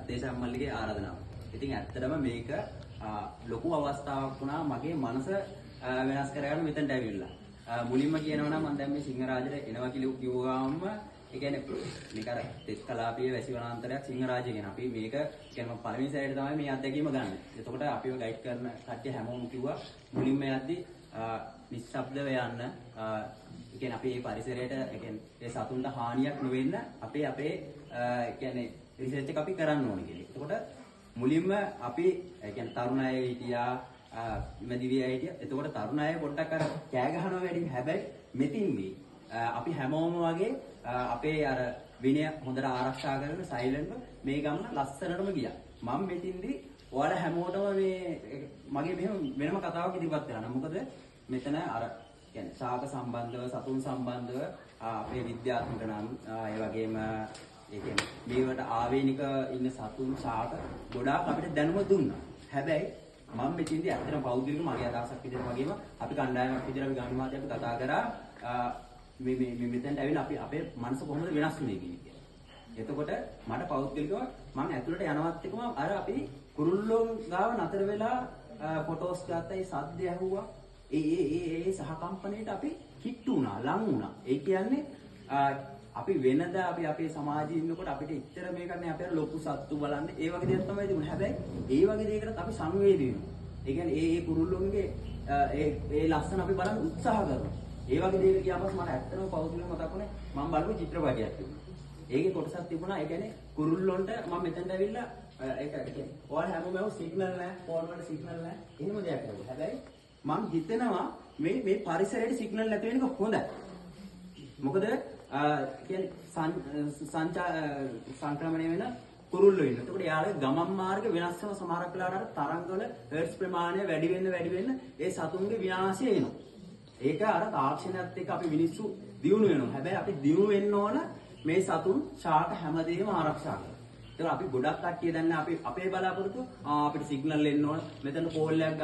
දේශම් මල්ලිගේ ආරාධනාව. ඉතින් ඇත්තටම මේක ලොකු අවස්ථාවක් වුණා මගේ මනස වෙනස් කරගන්න මෙතනට ඇවිල්ලා. මුලින්ම කියනවා නම් මම දැන් මේ සිංහරාජයට එනවා කියලා කිව්වම ඒ කියන්නේ මේක අර තෙත් කලාපීය වැසි වනාන්තරයක් සිංහරාජය කියන අපි මේක කියන්නේ පළවෙනි සැරේට තමයි මේ අත්දැකීම ගන්න. එතකොට අපිව ගයිඩ් කරන කට්ටිය හැමෝම කිව්වා මුලින්ම යද්දි නිශ්ශබ්දව යන්න. ඒ කියන්නේ අපි මේ පරිසරයට ඒ කියන්නේ ඒ සතුන්ට හානියක් නොවෙන්න අපේ කියන්නේ රිසර්ච් එක අපි කරන්න ඕනේ කියලා. එතකොට මුලින්ම අපි ඒ කියන්නේ තරුණ අය හිටියා මැදිවිය හිටියා. එතකොට තරුණ අය පොඩ්ඩක් අර කෑ ගහනවා වැඩි. හැබැයි මෙතින්දී අපි හැමෝම වගේ අපේ අර විනය හොඳට ආරක්ෂා කරගෙන සයිලන්ට්ව මේ ගමන ලස්සනටම ගියා. මම මෙතින්දී ඔයාලා හැමෝටම මේ මගේ මෙහෙම වෙනම කතාවක් ඉදිරිපත් කරනවා. මොකද මෙතන අර කියන්නේ ශාක සම්බන්ධව සතුන් සම්බන්ධව අපේ විද්‍යාත්මක නම් ඒ වගේම ඒ කියන්නේ මේවට ආවේනික ඉන්න සතුන් ශාක ගොඩාක් අපිට දැනුම දුන්නා. හැබැයි මම මෙතෙන්දී ඇත්තටම පෞද්ගලික මගේ අදහසක් විදිහට වගේම අපි කණ්ඩායමක් විදිහට අපි ගාමිණී මාත්‍ය අපි කතා කරා මේ මෙතෙන්ට ඇවිල්ලා අපි අපේ මනස කොහොමද වෙනස් වෙන්නේ කියලා. එතකොට මට පෞද්ගලිකව මම ඇතුළට යනවත් එකම අර අපි කුරුල්ලෝ ගාව නතර වෙලා ෆොටෝස් ගත්තා, ඒ සද්ද ඇහුවා. ඒ සහකම්පණයට අපි කිට්ටු වුණා, ලං වුණා. ඒ කියන්නේ අපි වෙනදා අපි අපේ සමාජයේ ඉන්නකොට අපිට ඉතර මේක නේ අපේ ලොකු සත්තු බලන්න ඒ වගේ දේවල් තමයි තිබුණේ. හැබැයි ඒ වගේ දෙයකට අපි සංවේදී වෙනවා. ඒ කියන්නේ ඒ කුරුල්ලොන්ගේ ඒ ලස්සන අපි බලන්න උත්සාහ කරනවා. ඒ වගේ දෙයක ගියාම මට ඇත්තටම පෞද්ගලිකව මතක් වුණේ මම බලපු චිත්‍රපටයක් තිබුණා. ඒකේ කොටසක් තිබුණා. ඒ කියන්නේ කුරුල්ලොන්ට මම මෙතනට ඇවිල්ලා ඒක කියන්නේ ඔයාලා හැමෝම සිග්නල් නැහැ, ෆෝන් වල සිග්නල් නැහැ. එහෙම දෙයක් නෑ. හැබැයි මම හිතනවා මේ පරිසරයේ සිග්නල් නැති වෙන එක හොඳයි. මොකද කියන්නේ සංක්‍රමණය වෙන කුරුල්ලෝ ඉන්න. එතකොට යාළුවේ ගමන් මාර්ග වෙනස් වෙන සමහරක් වෙලාවට තරංගවල හර්ට්ස් ප්‍රමාණය වැඩි වෙන්න ඒ සතුන්ගේ විනාශය එනවා. ඒක අර තාක්ෂණයත් එක්ක අපි මිනිස්සු දියුණු වෙනවා. හැබැයි අපි දියුණු වෙන්න ඕන මේ සතුන් ශාක හැමදේම ආරක්ෂා කරලා. ඒක අපි ගොඩක් කට්ටිය දැන් අපේ බලාපොරොත්තු අපිට සිග්නල් එන්න ඕන. මෙතන කෝල් එකක්